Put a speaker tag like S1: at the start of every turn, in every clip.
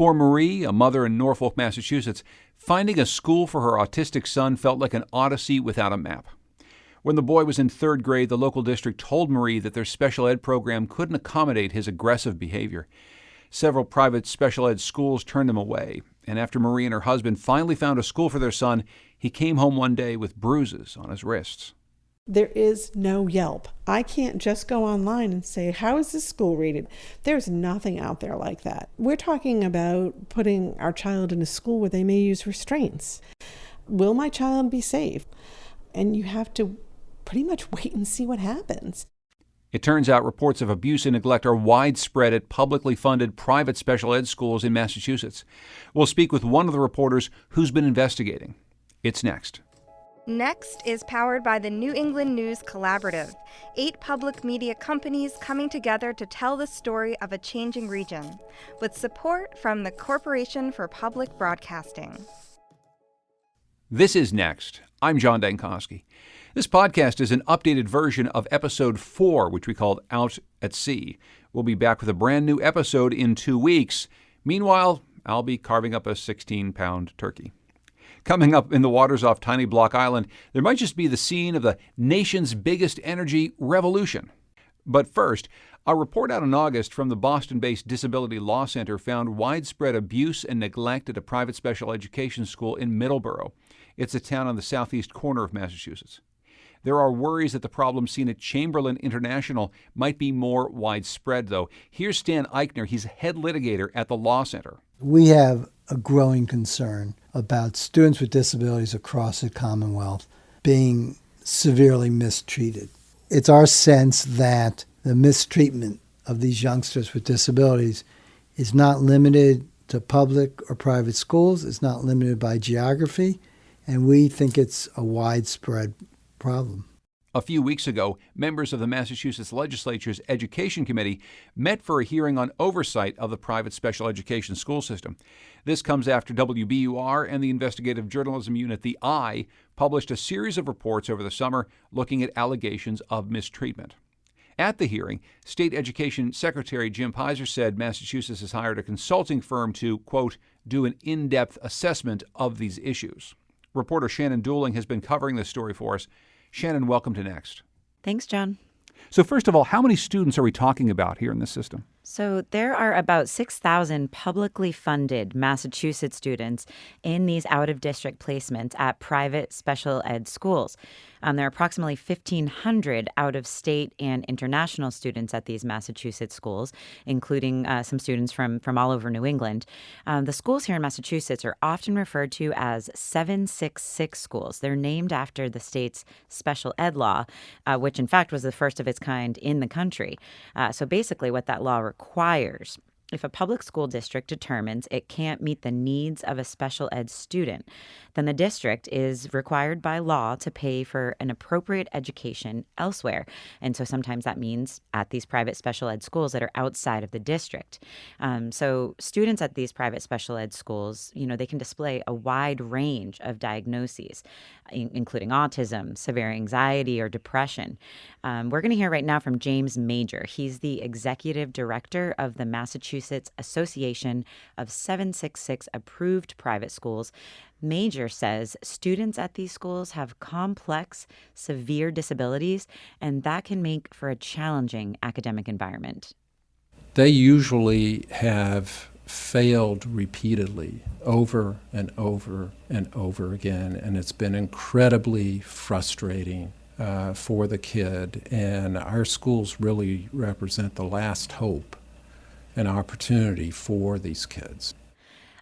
S1: For Marie, a mother in Norfolk, Massachusetts, finding a school for her autistic son felt like an odyssey without a map. When the boy was in third grade, the local district told Marie that their special ed program couldn't accommodate his aggressive behavior. Several private special ed schools turned him away, and after Marie and her husband finally found a school for their son, he came home one day with bruises on his wrists.
S2: There is no Yelp. I can't just go online and say, how is this school rated? There's nothing out there like that. We're talking about putting our child in a school where they may use restraints. Will my child be safe? And you have to pretty much wait and see what happens.
S1: It turns out reports of abuse and neglect are widespread at publicly funded private special ed schools in Massachusetts. We'll speak with one of the reporters who's been investigating. It's next.
S3: Next is powered by the New England News Collaborative, 8 public media companies coming together to tell the story of a changing region, with support from the Corporation for Public Broadcasting.
S1: This is Next. I'm John Dankosky. This podcast is an updated version of episode 4, which we called Out at Sea. We'll be back with a brand new episode in 2 weeks. Meanwhile, I'll be carving up a 16-pound turkey. Coming up in the waters off Tiny Block Island, there might just be the scene of the nation's biggest energy revolution. But first, a report out in August from the Boston-based Disability Law Center found widespread abuse and neglect at a private special education school in Middleborough. It's a town on the southeast corner of Massachusetts. There are worries that the problem seen at Chamberlain International might be more widespread, though. Here's Stan Eichner. He's head litigator at the Law Center.
S4: We have a growing concern about students with disabilities across the Commonwealth being severely mistreated. It's our sense that the mistreatment of these youngsters with disabilities is not limited to public or private schools. It's not limited by geography, and we think it's a widespread problem.
S1: A few weeks ago, members of the Massachusetts Legislature's Education Committee met for a hearing on oversight of the private special education school system. This comes after WBUR and the investigative journalism unit, The Eye, published a series of reports over the summer looking at allegations of mistreatment. At the hearing, State Education Secretary Jim Pizer said Massachusetts has hired a consulting firm to, quote, do an in-depth assessment of these issues. Reporter Shannon Dooling has been covering this story for us. Shannon, welcome to Next.
S5: Thanks, John.
S1: So first of all, how many students are we talking about here in this system?
S5: So there are about 6,000 publicly funded Massachusetts students in these out-of-district placements at private special ed schools. There are approximately 1,500 out-of-state and international students at these Massachusetts schools, including some students from all over New England. The schools here in Massachusetts are often referred to as 766 schools. They're named after the state's special ed law, which in fact was the first of its kind in the country. So basically what that law requires, if a public school district determines it can't meet the needs of a special ed student, then the district is required by law to pay for an appropriate education elsewhere. And so sometimes that means at these private special ed schools that are outside of the district. So students at these private special ed schools, they can display a wide range of diagnoses, including autism, severe anxiety, or depression. We're going to hear right now from James Major. He's the executive director of the Massachusetts Association of 766 approved private schools. Major says students at these schools have complex, severe disabilities, and that can make for a challenging academic environment.
S6: They usually have failed repeatedly over and over and over again, and it's been incredibly frustrating for the kid. And our schools really represent the last hope and opportunity for these kids.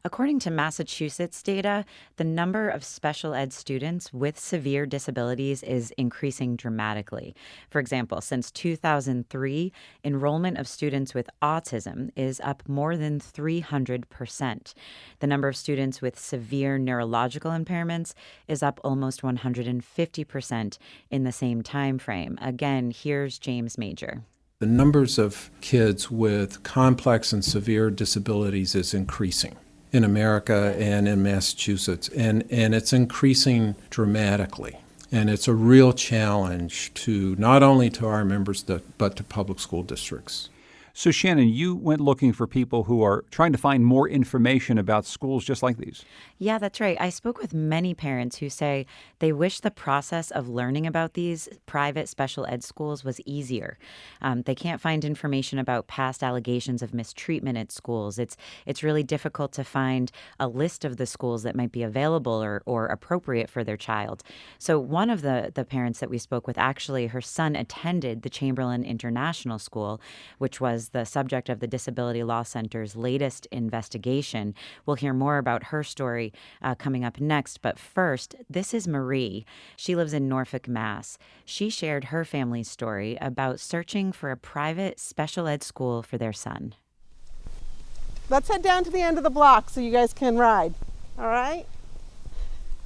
S5: According to Massachusetts data, the number of special ed students with severe disabilities is increasing dramatically. For example, since 2003, enrollment of students with autism is up more than 300%. The number of students with severe neurological impairments is up almost 150% in the same time frame. Again, here's James Major.
S6: The numbers of kids with complex and severe disabilities is increasing in America and in Massachusetts, and it's increasing dramatically. And it's a real challenge to not only to our members, but to public school districts.
S1: So, Shannon, you went looking for people who are trying to find more information about schools just like these.
S5: Yeah, that's right. I spoke with many parents who say they wish the process of learning about these private special ed schools was easier. They can't find information about past allegations of mistreatment at schools. It's really difficult to find a list of the schools that might be available or appropriate for their child. So one of the parents that we spoke with, actually, her son attended the Chamberlain International School, which was the subject of the Disability Law Center's latest investigation. We'll hear more about her story coming up next. But first, this is Marie. She lives in Norfolk, Mass. She shared her family's story about searching for a private special ed school for their son.
S2: Let's head down to the end of the block so you guys can ride. All right?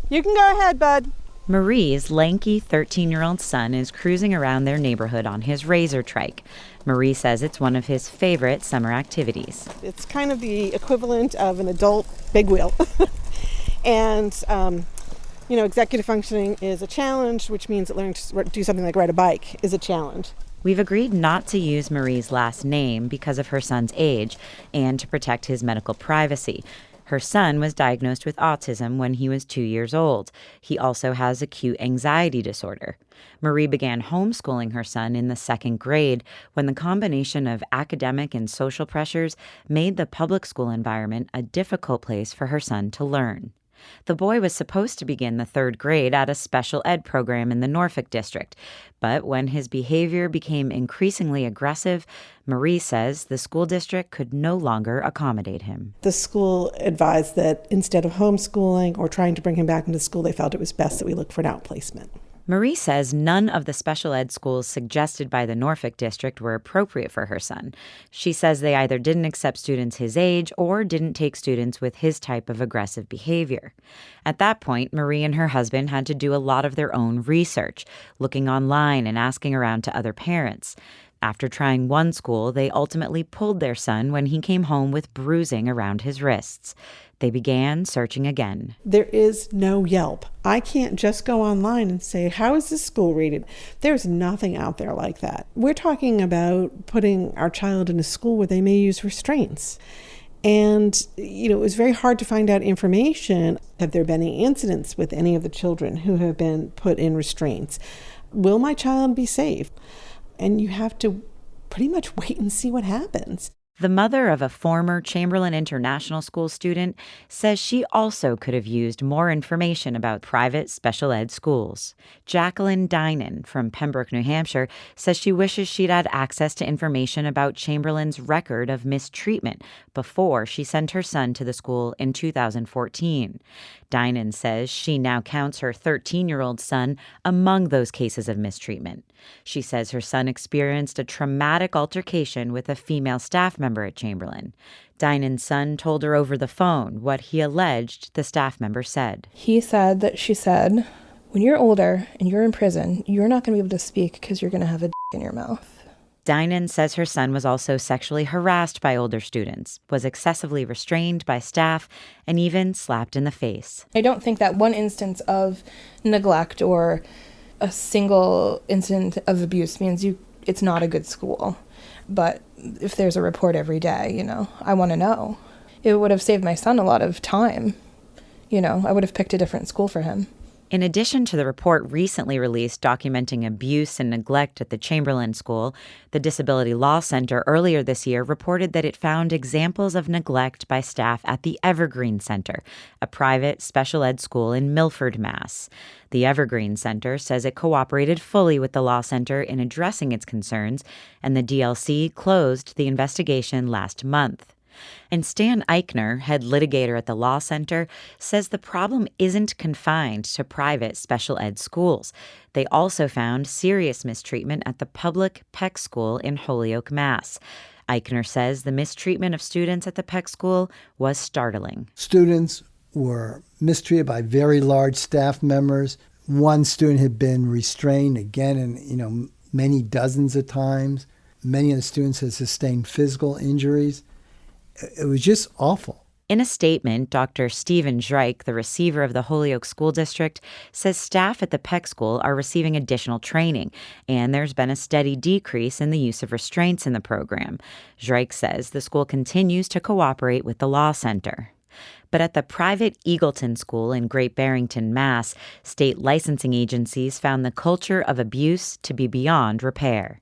S2: You can go ahead, bud.
S5: Marie's lanky 13-year-old son is cruising around their neighborhood on his razor trike. Marie says it's one of his favorite summer activities.
S2: It's kind of the equivalent of an adult big wheel. And, executive functioning is a challenge, which means that learning to do something like ride a bike is a challenge.
S5: We've agreed not to use Marie's last name because of her son's age and to protect his medical privacy. Her son was diagnosed with autism when he was 2 years old. He also has acute anxiety disorder. Marie began homeschooling her son in the 2nd grade when the combination of academic and social pressures made the public school environment a difficult place for her son to learn. The boy was supposed to begin the 3rd grade at a special ed program in the Norfolk district, but when his behavior became increasingly aggressive, Marie says the school district could no longer accommodate him.
S2: The school advised that instead of homeschooling or trying to bring him back into school, they felt it was best that we look for an outplacement.
S5: Marie says none of the special ed schools suggested by the Norfolk district were appropriate for her son. She says they either didn't accept students his age or didn't take students with his type of aggressive behavior. At that point, Marie and her husband had to do a lot of their own research, looking online and asking around to other parents. After trying one school, they ultimately pulled their son when he came home with bruising around his wrists. They began searching again.
S2: There is no Yelp. I can't just go online and say, how is this school rated? There's nothing out there like that. We're talking about putting our child in a school where they may use restraints. And, it was very hard to find out information. Have there been any incidents with any of the children who have been put in restraints? Will my child be safe? And you have to pretty much wait and see what happens.
S5: The mother of a former Chamberlain International School student says she also could have used more information about private special ed schools. Jacqueline Dinan from Pembroke, New Hampshire, says she wishes she'd had access to information about Chamberlain's record of mistreatment before she sent her son to the school in 2014. Dinan says she now counts her 13-year-old son among those cases of mistreatment. She says her son experienced a traumatic altercation with a female staff member at Chamberlain. Dinan's son told her over the phone what he alleged the staff member said.
S7: He said that she said, when you're older and you're in prison, you're not going to be able to speak because you're going to have a dick in your mouth.
S5: Dinan says her son was also sexually harassed by older students, was excessively restrained by staff, and even slapped in the face.
S7: I don't think that one instance of neglect or a single incident of abuse means it's not a good school. But if there's a report every day, I want to know. It would have saved my son a lot of time. I would have picked a different school for him.
S5: In addition to the report recently released documenting abuse and neglect at the Chamberlain School, the Disability Law Center earlier this year reported that it found examples of neglect by staff at the Evergreen Center, a private special ed school in Milford, Mass. The Evergreen Center says it cooperated fully with the Law Center in addressing its concerns, and the DLC closed the investigation last month. And Stan Eichner, head litigator at the Law Center, says the problem isn't confined to private special ed schools. They also found serious mistreatment at the public Peck School in Holyoke, Mass. Eichner says the mistreatment of students at the Peck School was startling.
S4: Students were mistreated by very large staff members. One student had been restrained again and, many dozens of times. Many of the students had sustained physical injuries. It was just awful.
S5: In a statement, Dr. Stephen Dreich, the receiver of the Holyoke School District, says staff at the Peck School are receiving additional training, and there's been a steady decrease in the use of restraints in the program. Dreich says the school continues to cooperate with the Law Center. But at the private Eagleton School in Great Barrington, Mass., state licensing agencies found the culture of abuse to be beyond repair.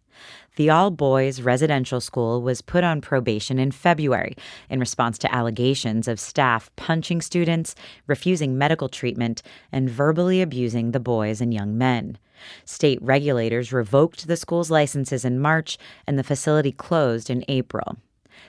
S5: The all-boys residential school was put on probation in February in response to allegations of staff punching students, refusing medical treatment, and verbally abusing the boys and young men. State regulators revoked the school's licenses in March, and the facility closed in April.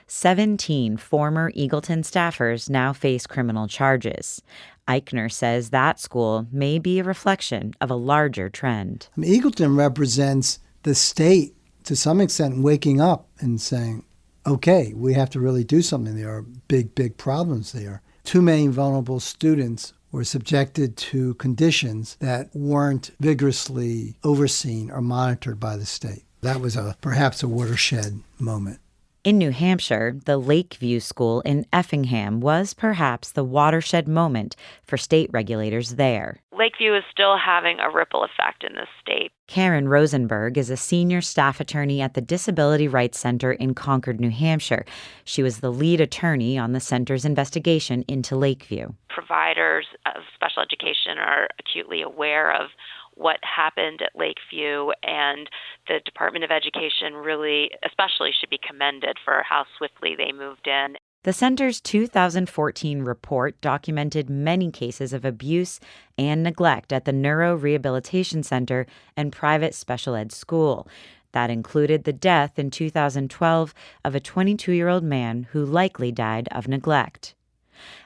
S5: 17 former Eagleton staffers now face criminal charges. Eichner says that school may be a reflection of a larger trend.
S4: Eagleton represents the state, to some extent, waking up and saying, okay, we have to really do something. There are big problems there. Too many vulnerable students were subjected to conditions that weren't vigorously overseen or monitored by the state. That was perhaps a watershed moment.
S5: In New Hampshire, the Lakeview School in Effingham was perhaps the watershed moment for state regulators there.
S8: Lakeview is still having a ripple effect in this state.
S5: Karen Rosenberg is a senior staff attorney at the Disability Rights Center in Concord, New Hampshire. She was the lead attorney on the center's investigation into Lakeview.
S8: Providers of special education are acutely aware of what happened at Lakeview, and the Department of Education really especially should be commended for how swiftly they moved in.
S5: The center's 2014 report documented many cases of abuse and neglect at the Neuro Rehabilitation Center and private special ed school. That included the death in 2012 of a 22-year-old man who likely died of neglect.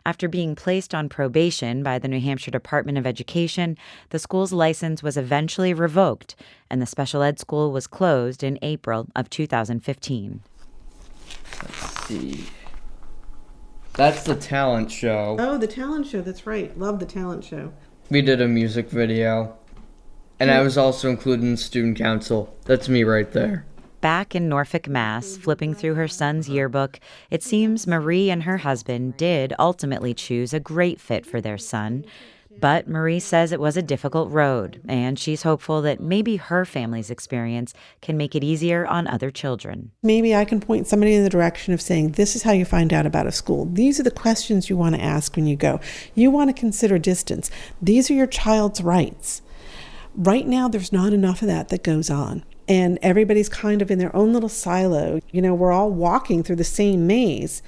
S5: After being placed on probation by the New Hampshire Department of Education, the school's license was eventually revoked, and the special ed school was closed in April of 2015.
S9: Let's see. That's the talent show.
S2: Oh, the talent show. That's right. Love the talent show.
S9: We did a music video. And I was also included in student council. That's me right there.
S5: Back in Norfolk, Mass., flipping through her son's yearbook, it seems Marie and her husband did ultimately choose a great fit for their son. But Marie says it was a difficult road, and she's hopeful that maybe her family's experience can make it easier on other children.
S2: Maybe I can point somebody in the direction of saying, this is how you find out about a school. These are the questions you want to ask when you go. You want to consider distance. These are your child's rights. Right now, there's not enough of that goes on. And everybody's kind of in their own little silo. You know, we're all walking through the same maze,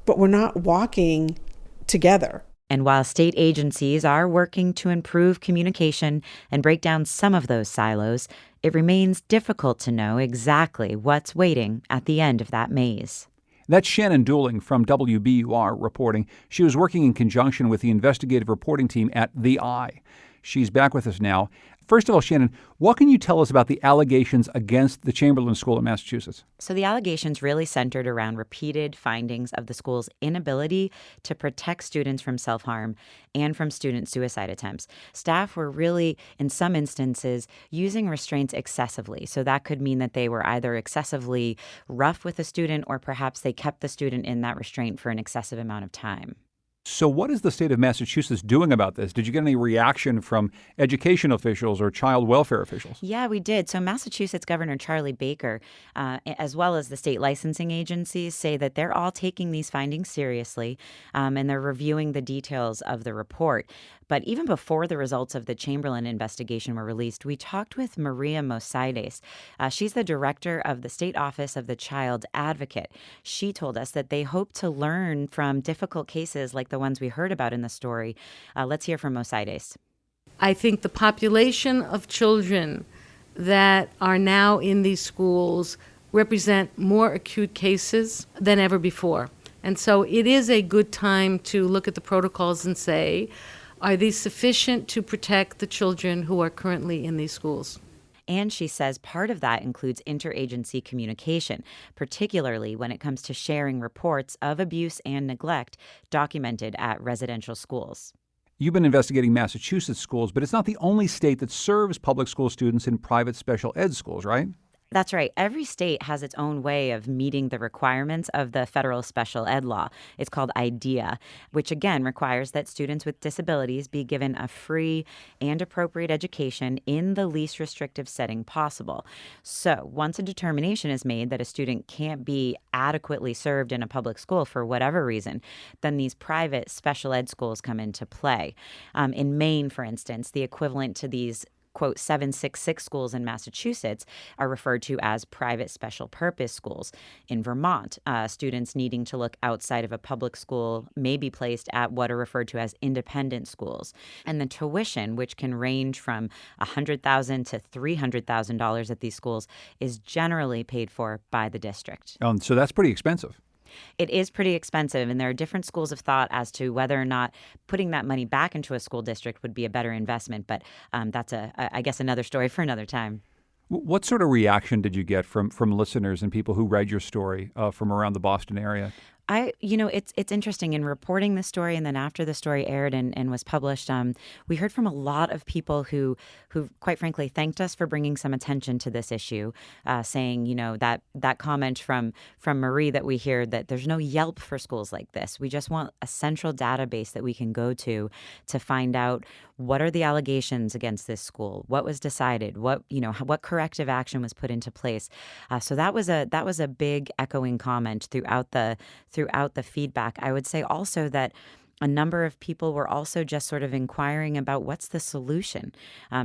S2: but we're not walking together.
S5: And while state agencies are working to improve communication and break down some of those silos, it remains difficult to know exactly what's waiting at the end of that maze.
S1: That's Shannon Dooling from WBUR reporting. She was working in conjunction with the investigative reporting team at The Eye. She's back with us now. First of all, Shannon, what can you tell us about the allegations against the Chamberlain School in Massachusetts?
S5: So the allegations really centered around repeated findings of the school's inability to protect students from self-harm and from student suicide attempts. Staff were really, in some instances, using restraints excessively. So that could mean that they were either excessively rough with a student or perhaps they kept the student in that restraint for an excessive amount of time.
S1: So what is the state of Massachusetts doing about this? Did you get any reaction from education officials or child welfare officials?
S5: Yeah, we did. So Massachusetts Governor Charlie Baker, as well as the state licensing agencies, say that they're all taking these findings seriously, and they're reviewing the details of the report. But even before the results of the Chamberlain investigation were released, we talked with Maria Mosaides. She's the director of the State Office of the Child Advocate. She told us that they hope to learn from difficult cases like the ones we heard about in the story. Let's hear from Mosaides.
S10: I think the population of children that are now in these schools represent more acute cases than ever before. And so it is a good time to look at the protocols and say, are these sufficient to protect the children who are currently in these schools?
S5: And she says part of that includes interagency communication, particularly when it comes to sharing reports of abuse and neglect documented at residential schools.
S1: You've been investigating Massachusetts schools, but it's not the only state that serves public school students in private special ed schools, right?
S5: That's right. Every state has its own way of meeting the requirements of the federal special ed law. It's called IDEA, which again requires that students with disabilities be given a free and appropriate education in the least restrictive setting possible. So once a determination is made that a student can't be adequately served in a public school for whatever reason, then these private special ed schools come into play. In Maine, for instance, the equivalent to these quote, 766 schools in Massachusetts are referred to as private special purpose schools. In Vermont, students needing to look outside of a public school may be placed at what are referred to as independent schools. And the tuition, which can range from $100,000 to $300,000 at these schools, is generally paid for by the district.
S1: So that's pretty expensive.
S5: It is pretty expensive, and there are different schools of thought as to whether or not putting that money back into a school district would be a better investment. But that's, I guess, another story for another time.
S1: What sort of reaction did you get from listeners and people who read your story from around the Boston area?
S5: It's interesting. In reporting the story, and then after the story aired and was published, we heard from a lot of people who quite frankly thanked us for bringing some attention to this issue, saying, that comment from Marie that we hear that there's no Yelp for schools like this. We just want a central database that we can go to find out what are the allegations against this school, what was decided, what corrective action was put into place. So that was a big echoing comment throughout the feedback. I would say also that a number of people were also just sort of inquiring about what's the solution.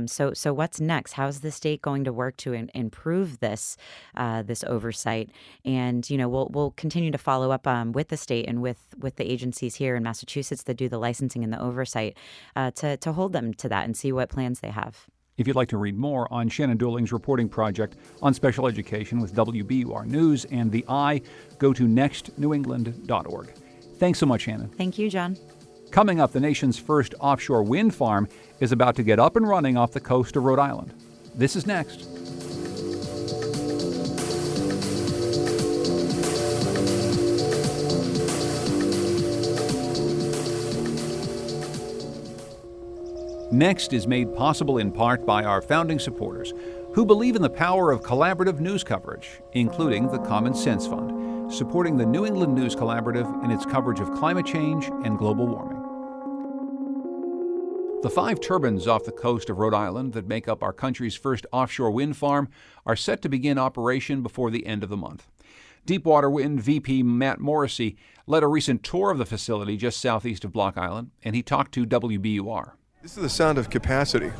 S5: So what's next? How's the state going to work to improve this oversight? And we'll continue to follow up with the state and with the agencies here in Massachusetts that do the licensing and the oversight to hold them to that and see what plans they have.
S1: If you'd like to read more on Shannon Dooling's reporting project on special education with WBUR News and the Eye, go to nextnewengland.org. Thanks so much, Shannon.
S5: Thank you, John.
S1: Coming up, the nation's first offshore wind farm is about to get up and running off the coast of Rhode Island. This is next. Next is made possible in part by our founding supporters who believe in the power of collaborative news coverage, including the Common Sense Fund, supporting the New England News Collaborative in its coverage of climate change and global warming. The 5 turbines off the coast of Rhode Island that make up our country's first offshore wind farm are set to begin operation before the end of the month. Deepwater Wind VP Matt Morrissey led a recent tour of the facility just southeast of Block Island, and he talked to WBUR.
S11: This is the sound of capacity.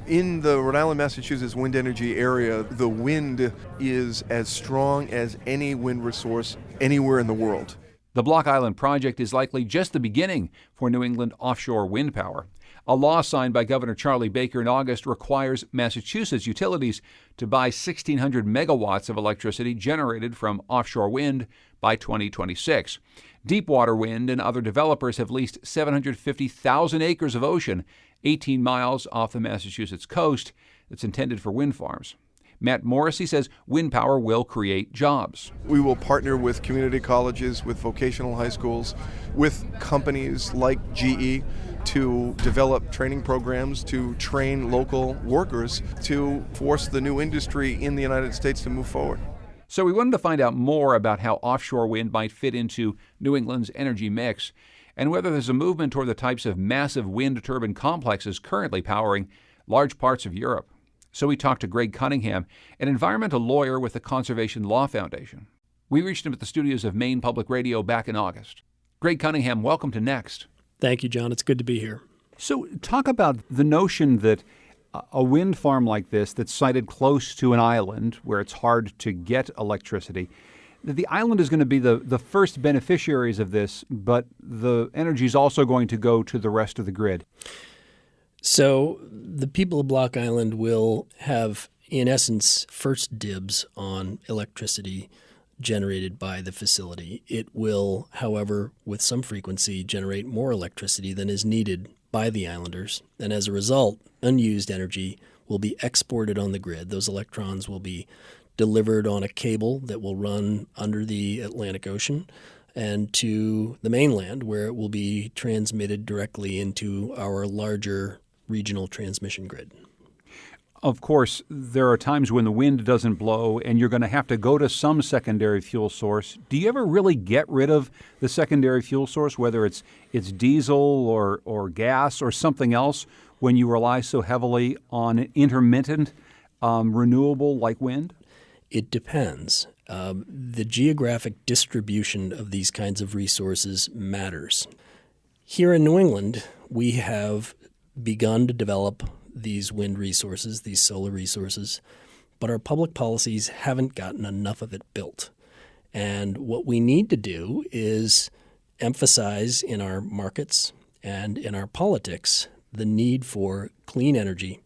S11: In the Rhode Island, Massachusetts wind energy area, the wind is as strong as any wind resource anywhere in the world.
S1: The Block Island project is likely just the beginning for New England offshore wind power. A law signed by Governor Charlie Baker in August requires Massachusetts utilities to buy 1,600 megawatts of electricity generated from offshore wind by 2026. Deepwater Wind and other developers have leased 750,000 acres of ocean 18 miles off the Massachusetts coast that's intended for wind farms. Matt Morrissey says wind power will create jobs.
S11: We will partner with community colleges, with vocational high schools, with companies like GE to develop training programs to train local workers to force the new industry in the United States to move forward.
S1: So we wanted to find out more about how offshore wind might fit into New England's energy mix and whether there's a movement toward the types of massive wind turbine complexes currently powering large parts of Europe. So we talked to Greg Cunningham, an environmental lawyer with the Conservation Law Foundation. We reached him at the studios of Maine Public Radio back in August. Greg Cunningham, welcome to Next.
S12: Thank you, John. It's good to be here.
S1: So talk about the notion that a wind farm like this that's sited close to an island where it's hard to get electricity, that the island is going to be the first beneficiaries of this, but the energy is also going to go to the rest of the grid.
S12: So the people of Block Island will have, in essence, first dibs on electricity generated by the facility. It will, however, with some frequency, generate more electricity than is needed by the islanders. And as a result, unused energy will be exported on the grid. Those electrons will be delivered on a cable that will run under the Atlantic Ocean and to the mainland, where it will be transmitted directly into our larger regional transmission grid.
S1: Of course, there are times when the wind doesn't blow and you're going to have to go to some secondary fuel source. Do you ever really get rid of the secondary fuel source, whether it's diesel or gas or something else, when you rely so heavily on an intermittent renewable like wind?
S12: It depends. The geographic distribution of these kinds of resources matters. Here in New England, we have begun to develop these wind resources, these solar resources, but our public policies haven't gotten enough of it built. And what we need to do is emphasize in our markets and in our politics the need for clean energy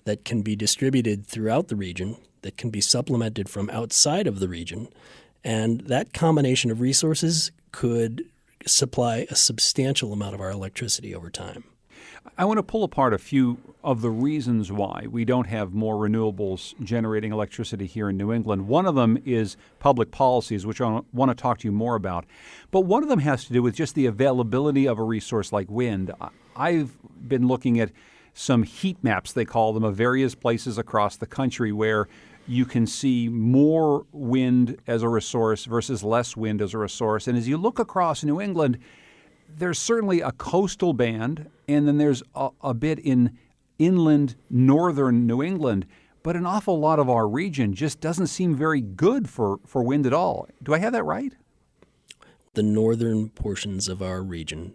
S12: that can be distributed throughout the region, that can be supplemented from outside of the region, and that combination of resources could supply a substantial amount of our electricity over time.
S1: I want to pull apart a few of the reasons why we don't have more renewables generating electricity here in New England. One of them is public policies, which I want to talk to you more about. But one of them has to do with just the availability of a resource like wind. I've been looking at some heat maps, they call them, of various places across the country where you can see more wind as a resource versus less wind as a resource. And as you look across New England, there's certainly a coastal band, and then there's a bit in inland northern New England, but an awful lot of our region just doesn't seem very good for wind at all. Do I have that right?
S12: The northern portions of our region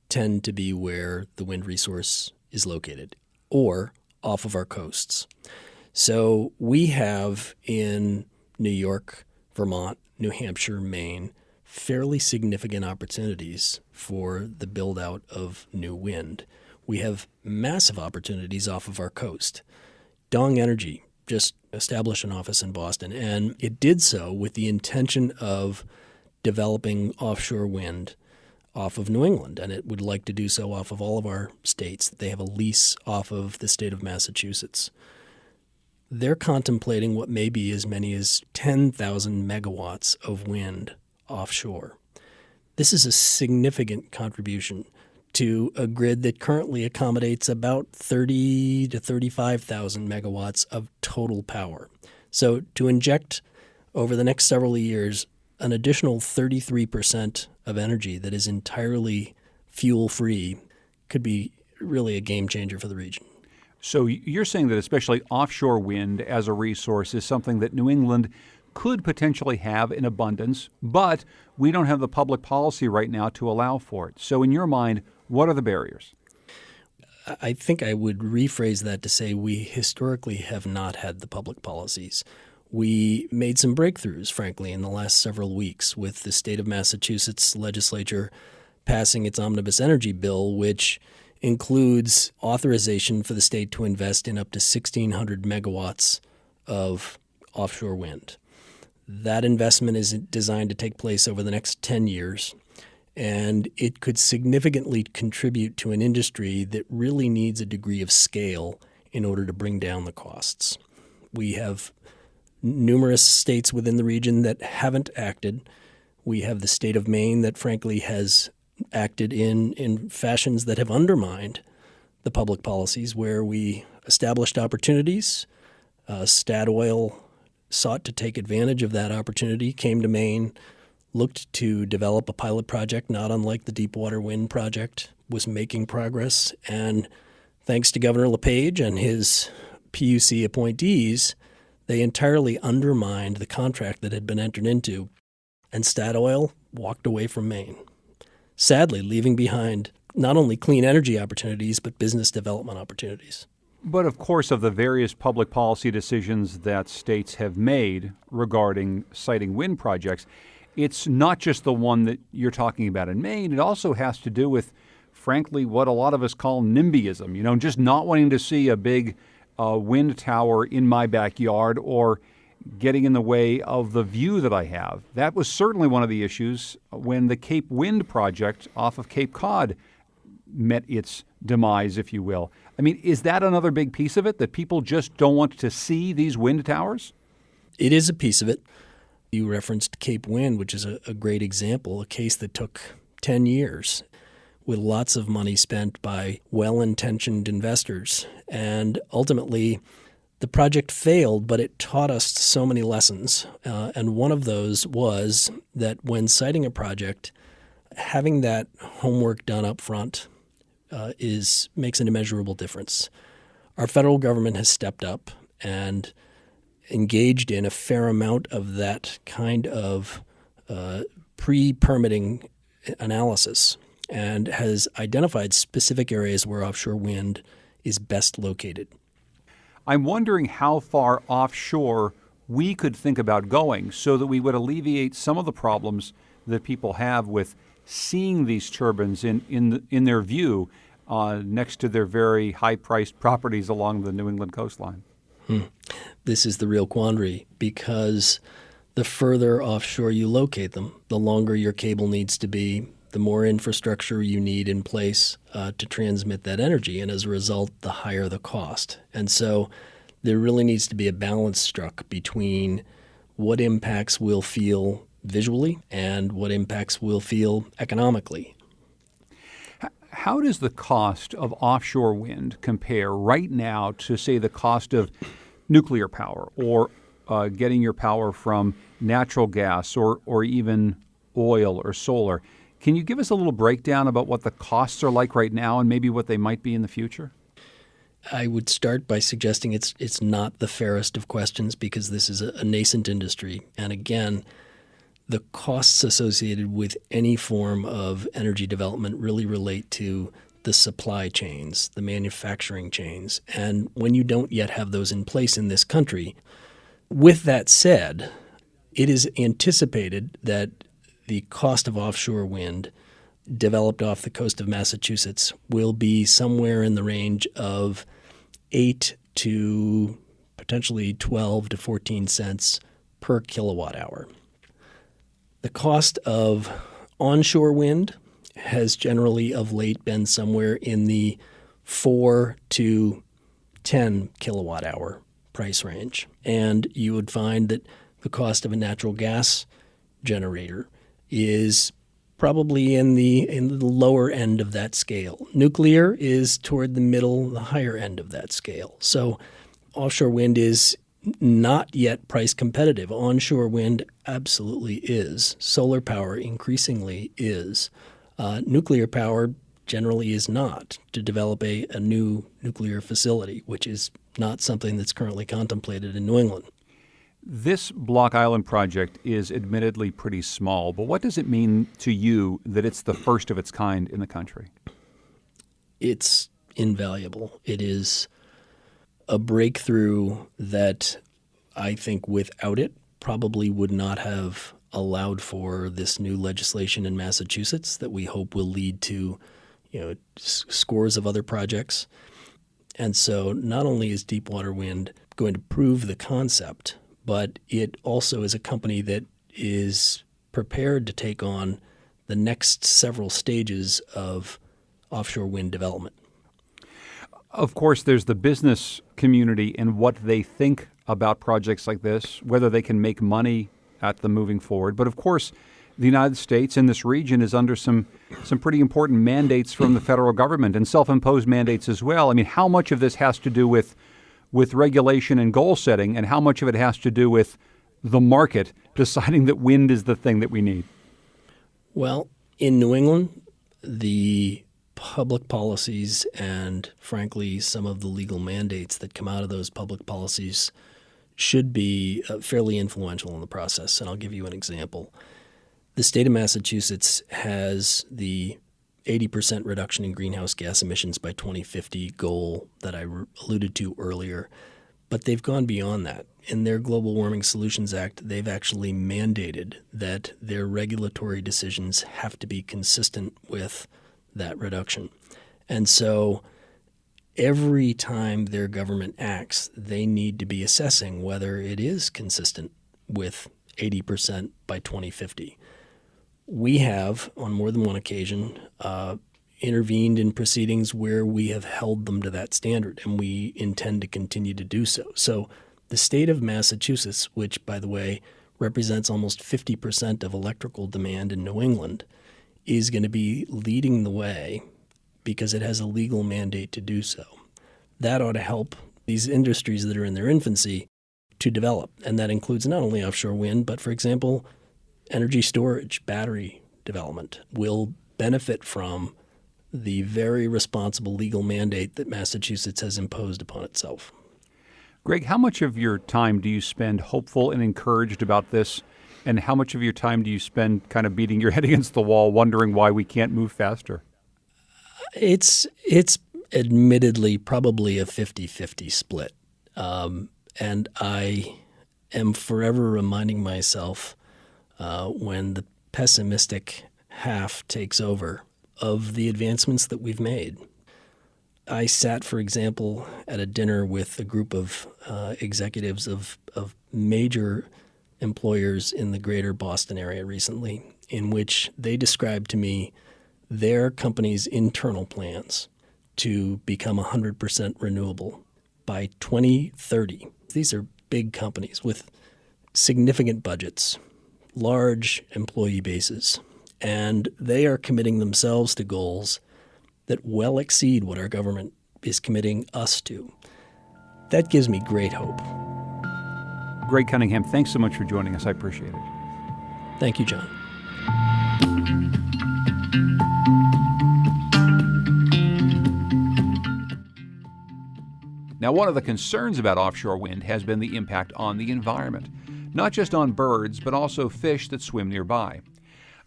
S12: tend to be where the wind resource is located, or off of our coasts. So we have in New York, Vermont, New Hampshire, Maine, fairly significant opportunities for the build-out of new wind. We have massive opportunities off of our coast. Dong Energy just established an office in Boston, and it did so with the intention of developing offshore wind off of New England, and it would like to do so off of all of our states. They have a lease off of the state of Massachusetts. They're contemplating what may be as many as 10,000 megawatts of wind offshore. This is a significant contribution to a grid that currently accommodates about 30 to 35,000 megawatts of total power. So to inject over the next several years an additional 33% of energy that is entirely fuel-free could be really a game changer for the region.
S1: So you're saying that especially offshore wind as a resource is something that New England could potentially have in abundance, but we don't have the public policy right now to allow for it. So in your mind, what are the barriers?
S12: I think I would rephrase that to say we historically have not had the public policies. We made some breakthroughs, frankly, in the last several weeks with the state of Massachusetts legislature passing its omnibus energy bill, which includes authorization for the state to invest in up to 1,600 megawatts of offshore wind. That investment is designed to take place over the next 10 years, and it could significantly contribute to an industry that really needs a degree of scale in order to bring down the costs. We have numerous states within the region that haven't acted. We have the state of Maine that, frankly, has acted in fashions that have undermined the public policies, where we established opportunities. Statoil sought to take advantage of that opportunity, came to Maine, looked to develop a pilot project, not unlike the Deepwater Wind project, was making progress. And thanks to Governor LePage and his PUC appointees, they entirely undermined the contract that had been entered into. And Statoil walked away from Maine, sadly leaving behind not only clean energy opportunities, but business development opportunities.
S1: But of course, of the various public policy decisions that states have made regarding siting wind projects, it's not just the one that you're talking about in Maine. It also has to do with, frankly, what a lot of us call NIMBYism, just not wanting to see a big wind tower in my backyard or getting in the way of the view that I have. That was certainly one of the issues when the Cape Wind project off of Cape Cod met its demise, if you will. I mean, is that another big piece of it, that people just don't want to see these wind towers?
S12: It is a piece of it. You referenced Cape Wind, which is a great example, a case that took 10 years with lots of money spent by well-intentioned investors. And ultimately, The project failed, but it taught us so many lessons. And one of those was that when siting a project, having that homework done up front makes an immeasurable difference. Our federal government has stepped up and engaged in a fair amount of that kind of pre-permitting analysis and has identified specific areas where offshore wind is best located.
S1: I'm wondering how far offshore we could think about going so that we would alleviate some of the problems that people have with seeing these turbines in their view next to their very high-priced properties along the New England coastline.
S12: This is the real quandary, because the further offshore you locate them, the longer your cable needs to be, the more infrastructure you need in place to transmit that energy, and as a result, the higher the cost. And so there really needs to be a balance struck between what impacts we'll feel visually and what impacts we'll feel economically.
S1: How does the cost of offshore wind compare right now to, say, the cost of nuclear power or getting your power from natural gas or even oil or solar? Can you give us a little breakdown about what the costs are like right now and maybe what they might be in the future?
S12: I would start by suggesting it's not the fairest of questions, because this is a nascent industry. And again, the costs associated with any form of energy development really relate to the supply chains, the manufacturing chains. And when you don't yet have those in place in this country, with that said, it is anticipated that the cost of offshore wind developed off the coast of Massachusetts will be somewhere in the range of 8 to potentially 12 to 14 cents per kilowatt hour. The cost of onshore wind has generally of late been somewhere in the 4 to 10 kilowatt hour price range. And you would find that the cost of a natural gas generator is probably in the lower end of that scale. Nuclear is toward the middle, the higher end of that scale. So offshore wind is not yet price competitive. Onshore wind absolutely is. Solar power increasingly is. Nuclear power generally is not, to develop a new nuclear facility, which is not something that's currently contemplated in New England.
S1: This Block Island project is admittedly pretty small, but what does it mean to you that it's the first of its kind in the country?
S12: It's invaluable. It is a breakthrough that I think without it probably would not have allowed for this new legislation in Massachusetts that we hope will lead to, scores of other projects. And so not only is Deepwater Wind going to prove the concept, but it also is a company that is prepared to take on the next several stages of offshore wind development.
S1: Of course, there's the business community and what they think about projects like this, whether they can make money at them moving forward. But of course, the United States and this region is under some pretty important mandates from the federal government and self-imposed mandates as well. I mean, how much of this has to do with regulation and goal setting, and how much of it has to do with the market deciding that wind is the thing that we need?
S12: Well, in New England, the public policies and, frankly, some of the legal mandates that come out of those public policies should be fairly influential in the process. And I'll give you an example. The state of Massachusetts has the 80% reduction in greenhouse gas emissions by 2050 goal that I alluded to earlier, but they've gone beyond that. In their Global Warming Solutions Act, they've actually mandated that their regulatory decisions have to be consistent with that reduction. And so every time their government acts, they need to be assessing whether it is consistent with 80% by 2050. We have, on more than one occasion, intervened in proceedings where we have held them to that standard, and we intend to continue to do so. So the state of Massachusetts, which, by the way, represents almost 50% of electrical demand in New England, is going to be leading the way because it has a legal mandate to do so. That ought to help these industries that are in their infancy to develop. And that includes not only offshore wind, but, for example, energy storage, battery development will benefit from the very responsible legal mandate that Massachusetts has imposed upon itself.
S1: Greg, how much of your time do you spend hopeful and encouraged about this? And how much of your time do you spend kind of beating your head against the wall, wondering why we can't move faster?
S12: It's admittedly probably a 50-50 split. And I am forever reminding myself when the pessimistic half takes over of the advancements that we've made. I sat, for example, at a dinner with a group of executives of major employers in the greater Boston area recently, in which they described to me their company's internal plans to become 100% renewable by 2030. These are big companies with significant budgets, large employee bases, and they are committing themselves to goals that well exceed what our government is committing us to. That gives me great hope.
S1: Greg Cunningham, thanks so much for joining us. I appreciate it.
S12: Thank you, John.
S1: Now, one of the concerns about offshore wind has been the impact on the environment, not just on birds, but also fish that swim nearby.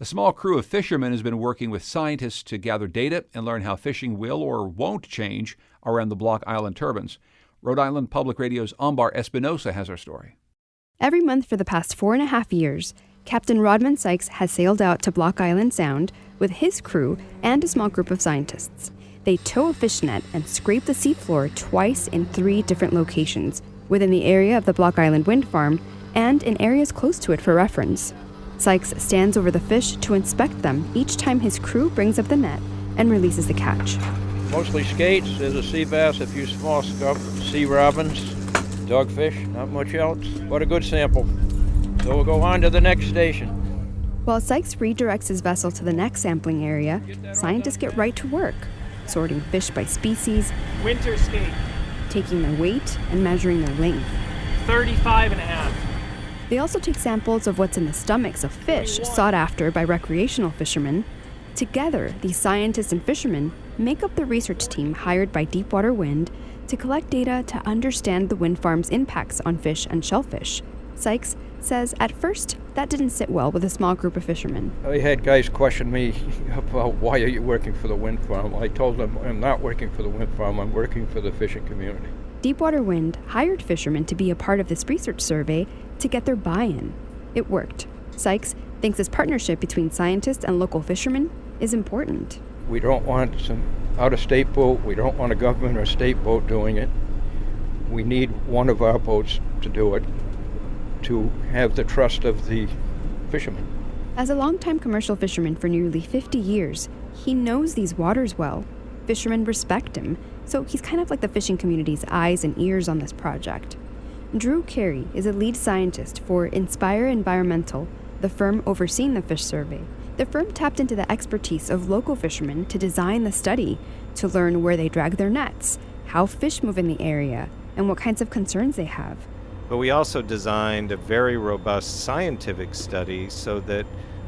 S1: A small crew of fishermen has been working with scientists to gather data and learn how fishing will or won't change around the Block Island turbines. Rhode Island Public Radio's Ambar Espinosa has our story.
S13: Every month for the past 4.5 years, Captain Rodman Sykes has sailed out to Block Island Sound with his crew and a small group of scientists. They tow a fish net and scrape the seafloor twice in 3 different locations, within the area of the Block Island wind farm and in areas close to it for reference. Sykes stands over the fish to inspect them each time his crew brings up the net and releases the catch.
S14: Mostly skates, there's a sea bass, a few small scup, sea robins, dogfish, not much else, but a good sample. So we'll go on to the next station.
S13: While Sykes redirects his vessel to the next sampling area, scientists get right to work, sorting fish by species,
S15: winter skate,
S13: taking their weight and measuring their length.
S15: 35.5.
S13: They also take samples of what's in the stomachs of fish sought after by recreational fishermen. Together, these scientists and fishermen make up the research team hired by Deepwater Wind to collect data to understand the wind farm's impacts on fish and shellfish. Sykes says at first that didn't sit well with a small group of fishermen.
S14: I had guys question me about why are you working for the wind farm. I told them I'm not working for the wind farm, I'm working for the fishing community.
S13: Deepwater Wind hired fishermen to be a part of this research survey to get their buy-in. It worked. Sykes thinks this partnership between scientists and local fishermen is important.
S14: We don't want some out-of-state boat, we don't want a government or state boat doing it. We need one of our boats to do it, to have the trust of the fishermen.
S13: As a longtime commercial fisherman for nearly 50 years, he knows these waters well. Fishermen respect him, so he's kind of like the fishing community's eyes and ears on this project. Drew Carey is a lead scientist for Inspire Environmental, the firm overseeing the fish survey. The firm tapped into the expertise of local fishermen to design the study, to learn where they drag their nets, how fish move in the area, and what kinds of concerns they have.
S16: But we also designed a very robust scientific study so that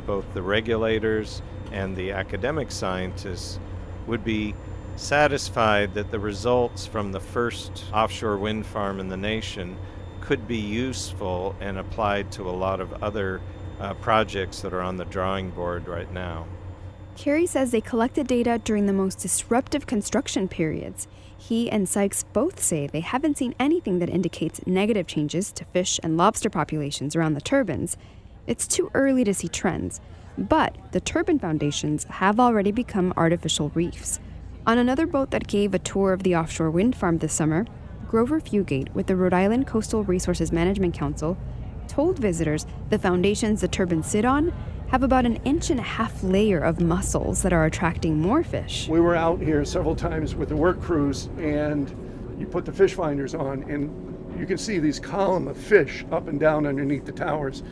S16: both the regulators and the academic scientists would be satisfied that the results from the first offshore wind farm in the nation could be useful and applied to a lot of other projects that are on the drawing board right now.
S13: Carey says they collected data during the most disruptive construction periods. He and Sykes both say they haven't seen anything that indicates negative changes to fish and lobster populations around the turbines. It's too early to see trends, but the turbine foundations have already become artificial reefs. On another boat that gave a tour of the offshore wind farm this summer, Grover Fugate with the Rhode Island Coastal Resources Management Council told visitors the foundations the turbines sit on have about 1.5 inch layer of mussels that are attracting more fish.
S17: We were out here several times with the work crews, and you put the fish finders on and you can see these columns of fish up and down underneath the towers.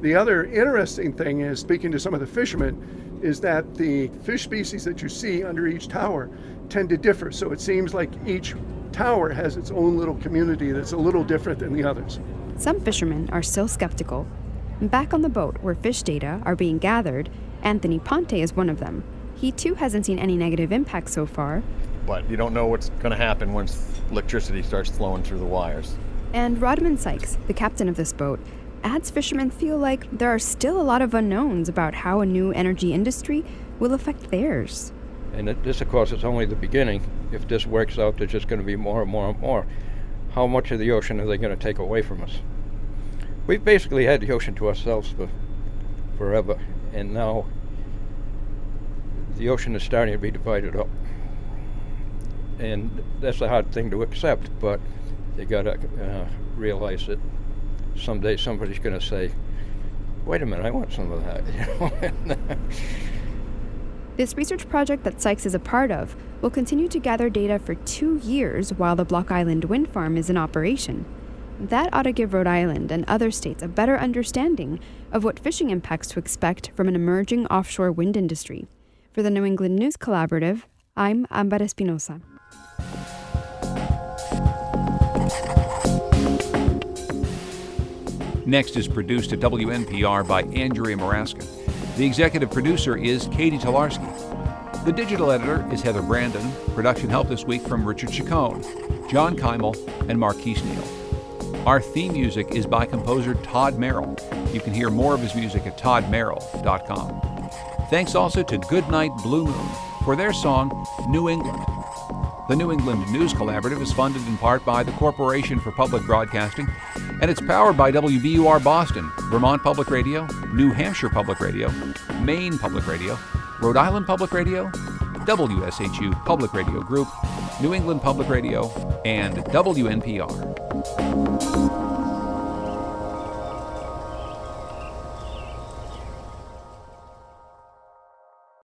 S17: The other interesting thing is, speaking to some of the fishermen, is that the fish species that you see under each tower tend to differ. So it seems like each tower has its own little community that's a little different than the others.
S13: Some fishermen are still skeptical. Back on the boat where fish data are being gathered, Anthony Ponte is one of them. He too hasn't seen any negative impact so far.
S18: But you don't know what's going to happen once electricity starts flowing through the wires.
S13: And Rodman Sykes, the captain of this boat, adds fishermen feel like there are still a lot of unknowns about how a new energy industry will affect theirs.
S14: And this, of course, is only the beginning. If this works out, there's just going to be more and more and more. How much of the ocean are they going to take away from us? We've basically had the ocean to ourselves for forever, and now the ocean is starting to be divided up. And that's a hard thing to accept, but you got to realize that someday somebody's going to say, wait a minute, I want some of that.
S13: This research project that Sykes is a part of will continue to gather data for 2 years while the Block Island wind farm is in operation. That ought to give Rhode Island and other states a better understanding of what fishing impacts to expect from an emerging offshore wind industry. For the New England News Collaborative, I'm Amber Espinosa.
S1: Next is produced at WNPR by Andrea Maraskin. The executive producer is Katie Tolarski. The digital editor is Heather Brandon. Production help this week from Richard Chacon, John Keimel, and Marquise Neal. Our theme music is by composer Todd Merrill. You can hear more of his music at toddmerrill.com. Thanks also to Goodnight Blue Moon for their song, New England. The New England News Collaborative is funded in part by the Corporation for Public Broadcasting, and it's powered by WBUR Boston, Vermont Public Radio, New Hampshire Public Radio, Maine Public Radio, Rhode Island Public Radio, WSHU Public Radio Group, New England Public Radio, and WNPR.